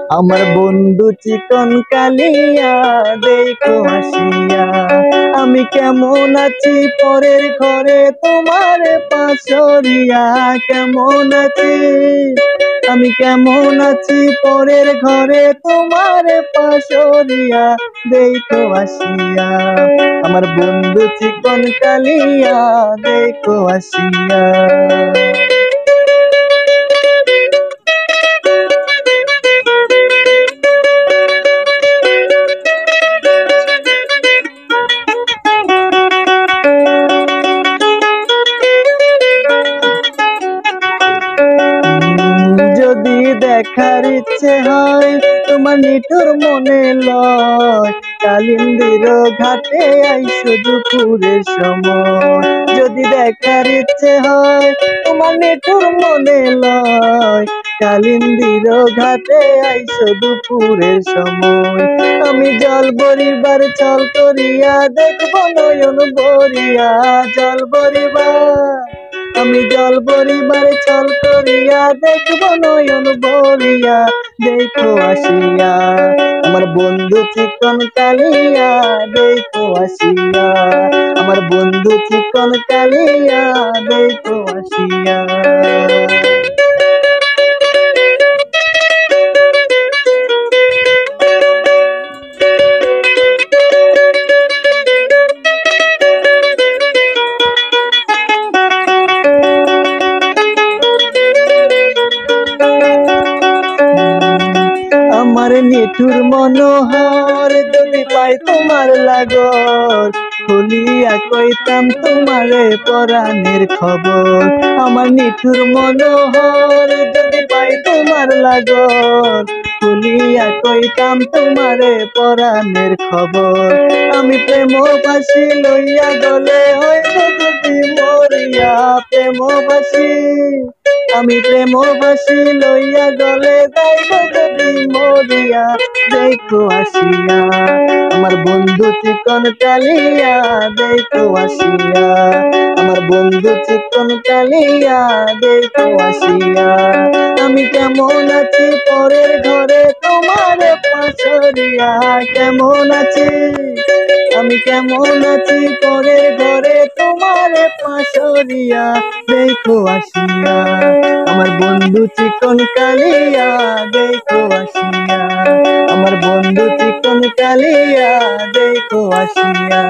আমার বন্ধু চিকন কালিয়া দেখো আসিয়া, আমি কেমন আছি পরের ঘরে তোমার পাশরিয়া। কেমন আছি আমি, কেমন আছি পরের ঘরে তোমার পাশরিয়া দেখো আসিয়া। আমার বন্ধু চিকন কালিয়া দেখো আসিয়া। যদি দেখার ইচ্ছে হয় তোমার নিঠুর মনে লয়, কালিন্দির ঘাটে আইসো দুপুরের সময়। যদি দেখার ইচ্ছে হয় তোমার নিঠুর মনে লয়, কালিন্দির ঘাটে আইসো দুপুরের সময়। আমি জল বরিবার চল করিয়া দেখবো নয়ন বরিয়া, জল বরিবার আমি জল বরিবার চল করিয়া দেখবো নয়ন বরিয়া দেখো আসিয়া। আমার বন্ধু চিকন কালিয়া দেখো আসিয়া, আমার বন্ধু চিকন কালিয়া দেখো আসিয়া। আমার নিঠুর মনোহর যদি পাই তোমার লাগর, খুলিয়া কইতাম তোমারে পরাণের খবর। আমার নিঠুর মনোহর যদি পাই তোমার লাগর, খুলিয়া কইতাম তোমারে পরাণের খবর। আমি প্রেম বাসি লইয়া গলে হইব যদি মরিয়া, প্রেম বাসি আমি প্রেম বাসি লইয়া গলে যাইব যদি মরিয়া দেখো আসিয়া। আমার বন্ধু চিকন কালিয়া দেখো আসিয়া, আমার বন্ধু চিকন কালিয়া দেখো আসিয়া। আমি কেমন আছি পরের ঘরে তোমার পাশরিয়া, কেমন আছি আমি, কেমন আছি পরের ঘরে তোমার পাশরিয়া দেখো আসিয়া। আমার বন্ধু চিকন কালিয়া দেখো আসিয়া, আমার বন্ধু চিকন কালিয়া দেখো আসিয়া।